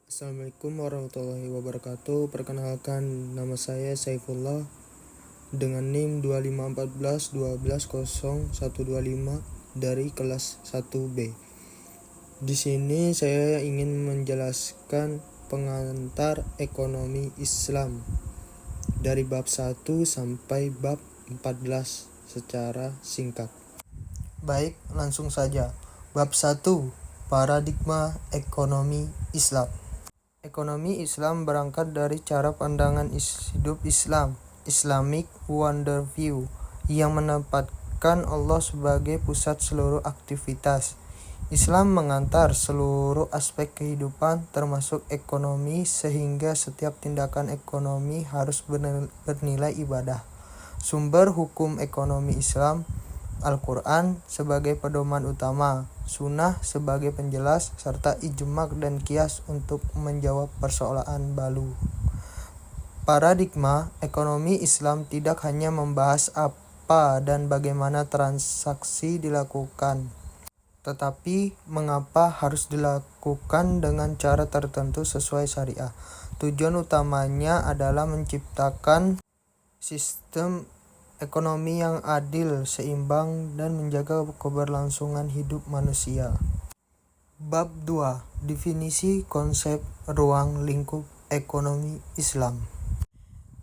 Assalamualaikum warahmatullahi wabarakatuh. Perkenalkan, nama saya Saifullah dengan NIM 2514 dari kelas 1B. Di sini saya ingin menjelaskan pengantar ekonomi Islam dari bab 1 sampai bab 14 secara singkat. Baik, langsung saja. Bab 1, paradigma ekonomi Islam. Ekonomi Islam berangkat dari cara pandangan hidup Islam, Islamic Worldview, yang menempatkan Allah sebagai pusat seluruh aktivitas. Islam mengantar seluruh aspek kehidupan termasuk ekonomi, sehingga setiap tindakan ekonomi harus bernilai ibadah. Sumber hukum ekonomi Islam: Al-Quran sebagai pedoman utama, Sunnah sebagai penjelas, serta ijma' dan qiyas untuk menjawab persoalan baru. Paradigma ekonomi Islam tidak hanya membahas apa dan bagaimana transaksi dilakukan, tetapi mengapa harus dilakukan dengan cara tertentu sesuai syariah. Tujuan utamanya adalah menciptakan sistem ekonomi yang adil, seimbang, dan menjaga keberlangsungan hidup manusia. Bab 2, definisi konsep ruang lingkup ekonomi Islam.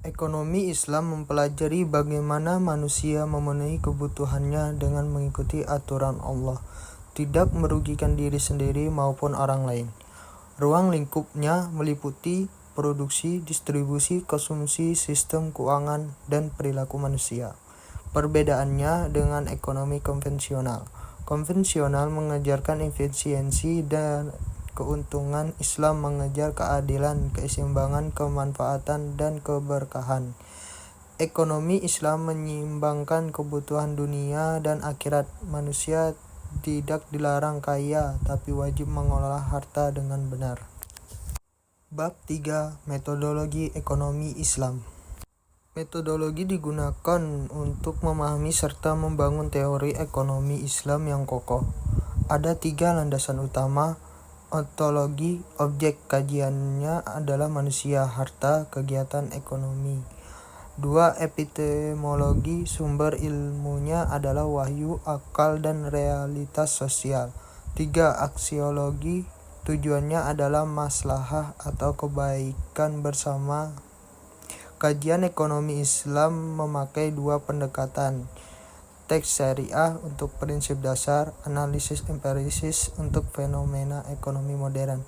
Ekonomi Islam mempelajari bagaimana manusia memenuhi kebutuhannya dengan mengikuti aturan Allah, tidak merugikan diri sendiri maupun orang lain. Ruang lingkupnya meliputi produksi, distribusi, konsumsi, sistem keuangan, dan perilaku manusia. Perbedaannya dengan ekonomi konvensional. Konvensional mengejarkan efisiensi dan keuntungan, Islam mengejar keadilan, keseimbangan, kemanfaatan, dan keberkahan. Ekonomi Islam menyeimbangkan kebutuhan dunia dan akhirat. Manusia tidak dilarang kaya, tapi wajib mengelola harta dengan benar. Bab 3, metodologi ekonomi Islam. Metodologi digunakan untuk memahami serta membangun teori ekonomi Islam yang kokoh. Ada 3 landasan utama. Ontologi, objek kajiannya adalah manusia, harta, kegiatan ekonomi. 2. Epistemologi, sumber ilmunya adalah wahyu, akal, dan realitas sosial. 3. Aksiologi, tujuannya adalah maslahah atau kebaikan bersama. Kajian ekonomi Islam memakai 2 pendekatan: teks syariah untuk prinsip dasar, analisis empiris untuk fenomena ekonomi modern.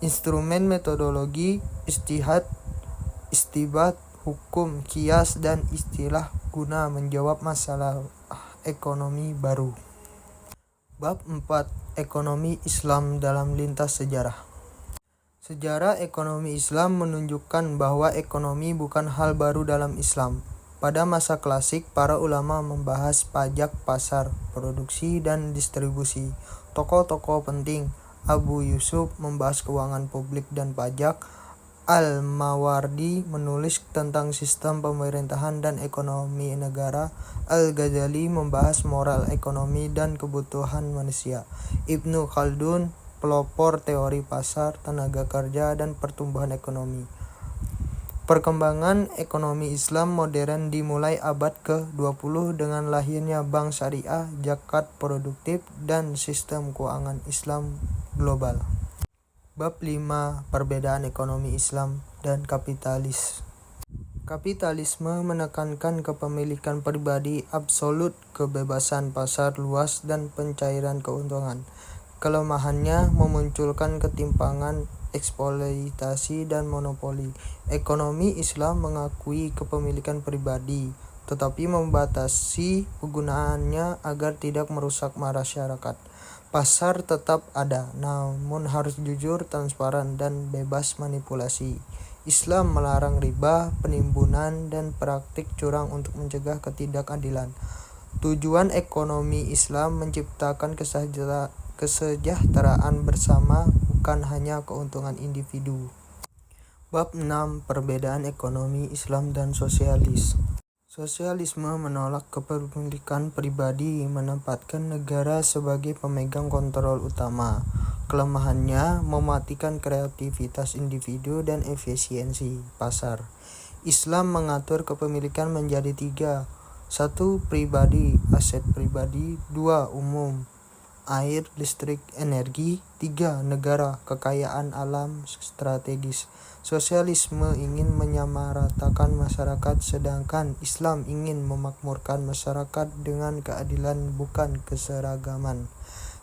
Instrumen metodologi: ijtihad, istinbat, hukum, qiyas, dan istilah guna menjawab masalah ekonomi baru. Bab 4, ekonomi Islam dalam lintas sejarah. Sejarah ekonomi Islam menunjukkan bahwa ekonomi bukan hal baru dalam Islam. Pada masa klasik, para ulama membahas pajak, pasar, produksi, dan distribusi. Tokoh-tokoh penting: Abu Yusuf membahas keuangan publik dan pajak, Al-Mawardi menulis tentang sistem pemerintahan dan ekonomi negara, Al-Ghazali membahas moral ekonomi dan kebutuhan manusia, Ibnu Khaldun pelopor teori pasar, tenaga kerja, dan pertumbuhan ekonomi. Perkembangan ekonomi Islam modern dimulai abad ke-20 dengan lahirnya bank syariah, zakat produktif, dan sistem keuangan Islam global. Bab 5, perbedaan ekonomi Islam dan kapitalis. Kapitalisme menekankan kepemilikan pribadi absolut, kebebasan pasar luas, dan pencairan keuntungan. Kelemahannya memunculkan ketimpangan, eksploitasi, dan monopoli. Ekonomi Islam mengakui kepemilikan pribadi, tetapi membatasi penggunaannya agar tidak merusak masyarakat. Pasar tetap ada, namun harus jujur, transparan, dan bebas manipulasi. Islam melarang riba, penimbunan, dan praktik curang untuk mencegah ketidakadilan. Tujuan ekonomi Islam menciptakan kesejahteraan bersama, bukan hanya keuntungan individu. Bab 6, perbedaan ekonomi Islam dan sosialis. Sosialisme menolak kepemilikan pribadi, menempatkan negara sebagai pemegang kontrol utama. Kelemahannya mematikan kreativitas individu dan efisiensi pasar. Islam mengatur kepemilikan menjadi 3. 1. Pribadi, aset pribadi. 2. Umum, air, listrik, energi. 3. Negara, kekayaan alam strategis. Sosialisme ingin menyamaratakan masyarakat, sedangkan Islam ingin memakmurkan masyarakat dengan keadilan bukan keseragaman.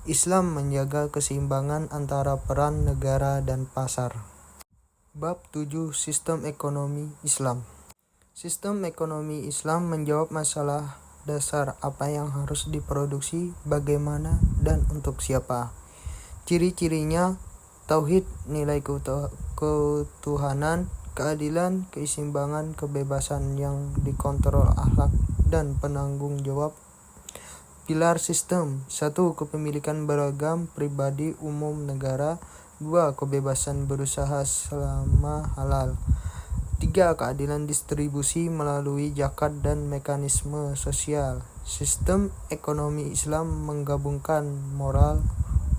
Islam menjaga keseimbangan antara peran negara dan pasar. Bab 7. Sistem ekonomi Islam. Sistem ekonomi Islam menjawab masalah dasar: apa yang harus diproduksi, bagaimana, dan untuk siapa. Ciri-cirinya: tauhid, nilai ketuhanan, keadilan, keseimbangan, kebebasan yang dikontrol, akhlak, dan penanggung jawab. Pilar sistem: 1. Kepemilikan beragam, pribadi, umum, negara. 2. Kebebasan berusaha selama halal. 3. Keadilan distribusi melalui zakat dan mekanisme sosial. Sistem ekonomi Islam menggabungkan moral,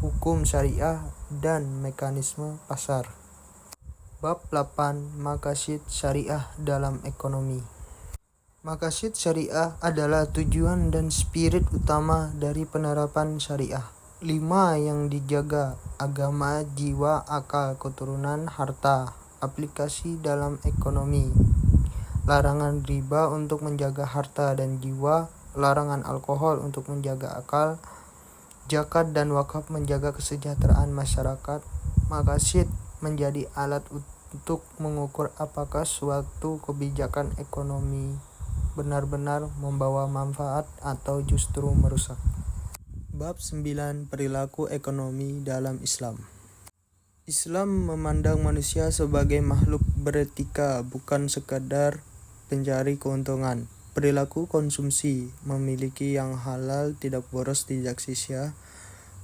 hukum syariah, dan mekanisme pasar. Bab 8. Maqasid syariah dalam ekonomi. Maqasid syariah adalah tujuan dan spirit utama dari penerapan syariah. 5 yang dijaga: agama, jiwa, akal, keturunan, harta. Aplikasi dalam ekonomi: larangan riba untuk menjaga harta dan jiwa, larangan alkohol untuk menjaga akal, zakat dan wakaf menjaga kesejahteraan masyarakat. Maqasid menjadi alat untuk mengukur apakah suatu kebijakan ekonomi benar-benar membawa manfaat atau justru merusak. Bab 9. Perilaku ekonomi dalam Islam. Islam memandang manusia sebagai makhluk beretika, bukan sekadar pencari keuntungan. Perilaku konsumsi: memiliki yang halal, tidak boros, tidak sia-sia.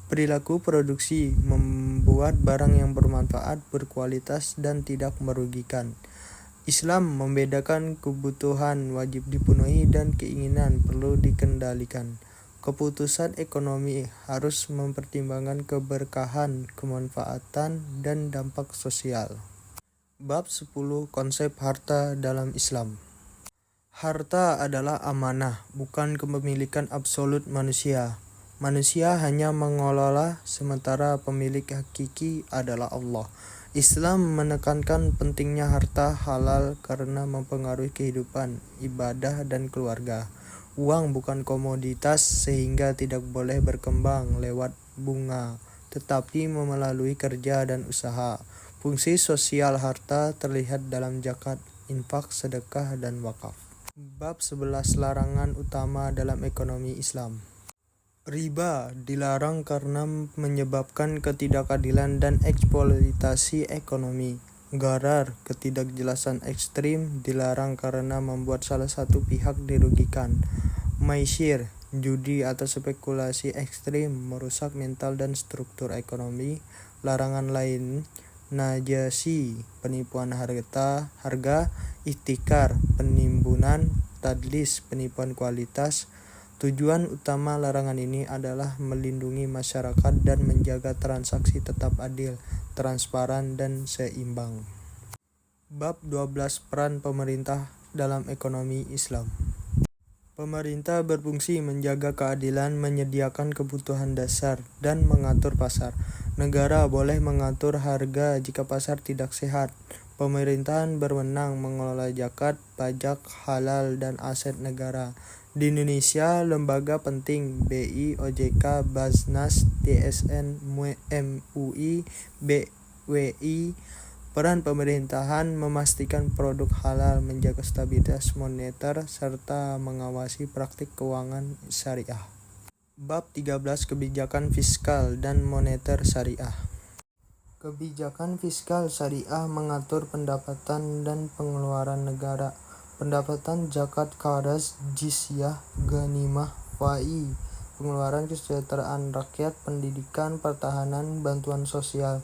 Perilaku produksi: membuat barang yang bermanfaat, berkualitas, dan tidak merugikan. Islam membedakan kebutuhan wajib dipenuhi dan keinginan perlu dikendalikan. Keputusan ekonomi harus mempertimbangkan keberkahan, kemanfaatan, dan dampak sosial. Bab 10. Konsep harta dalam Islam. Harta adalah amanah, bukan kepemilikan absolut manusia. Manusia hanya mengelola, sementara pemilik hakiki adalah Allah. Islam menekankan pentingnya harta halal karena mempengaruhi kehidupan, ibadah, dan keluarga. Uang bukan komoditas sehingga tidak boleh berkembang lewat bunga, tetapi melalui kerja dan usaha. Fungsi sosial harta terlihat dalam zakat, infak, sedekah, dan wakaf. Bab 11. Larangan utama dalam ekonomi Islam. Riba dilarang karena menyebabkan ketidakadilan dan eksploitasi ekonomi. Gharar, ketidakjelasan ekstrim, dilarang karena membuat salah satu pihak dirugikan. Maisir, judi atau spekulasi ekstrim, merusak mental dan struktur ekonomi. Larangan lain: najasi, penipuan harga, ihtikar, penimbunan, tadlis, penipuan kualitas. Tujuan utama larangan ini adalah melindungi masyarakat dan menjaga transaksi tetap adil, transparan, dan seimbang. Bab 12. Peran pemerintah dalam ekonomi Islam. Pemerintah berfungsi menjaga keadilan, menyediakan kebutuhan dasar, dan mengatur pasar. Negara boleh mengatur harga jika pasar tidak sehat. Pemerintahan berwenang mengelola zakat, pajak, halal, dan aset negara. Di Indonesia, lembaga penting BI, OJK, Basnas, TSN, MUI, BWI. Peran pemerintahan memastikan produk halal, menjaga stabilitas moneter, serta mengawasi praktik keuangan syariah. Bab 13. Kebijakan fiskal dan moneter syariah. Kebijakan fiskal syariah mengatur pendapatan dan pengeluaran negara. Pendapatan zakat, qaras, jizyah, ghanimah, fai, pengeluaran kesejahteraan rakyat, pendidikan, pertahanan, bantuan sosial.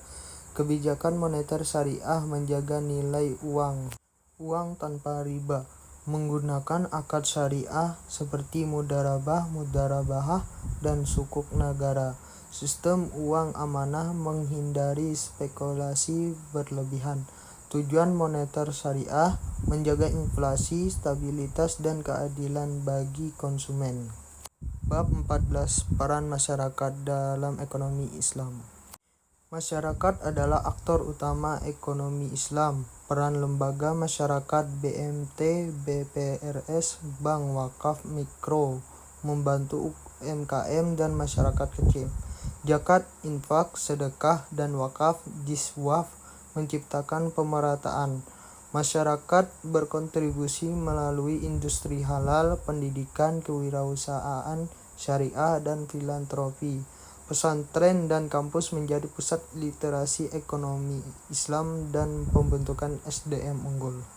Kebijakan moneter syariah menjaga nilai uang tanpa riba, menggunakan akad syariah seperti mudharabah, mudharabahah, dan sukuk negara. Sistem uang amanah menghindari spekulasi berlebihan. Tujuan moneter syariah menjaga inflasi, stabilitas, dan keadilan bagi konsumen. Bab 14. Peran masyarakat dalam ekonomi Islam. Masyarakat adalah aktor utama ekonomi Islam. Peran lembaga masyarakat BMT, BPRS, bank, wakaf, mikro, membantu UMKM dan masyarakat kecil. Zakat, infak, sedekah, dan wakaf, jiswaf, menciptakan pemerataan. Masyarakat berkontribusi melalui industri halal, pendidikan, kewirausahaan, syariah, dan filantropi. Pesantren dan kampus menjadi pusat literasi ekonomi Islam dan pembentukan SDM unggul.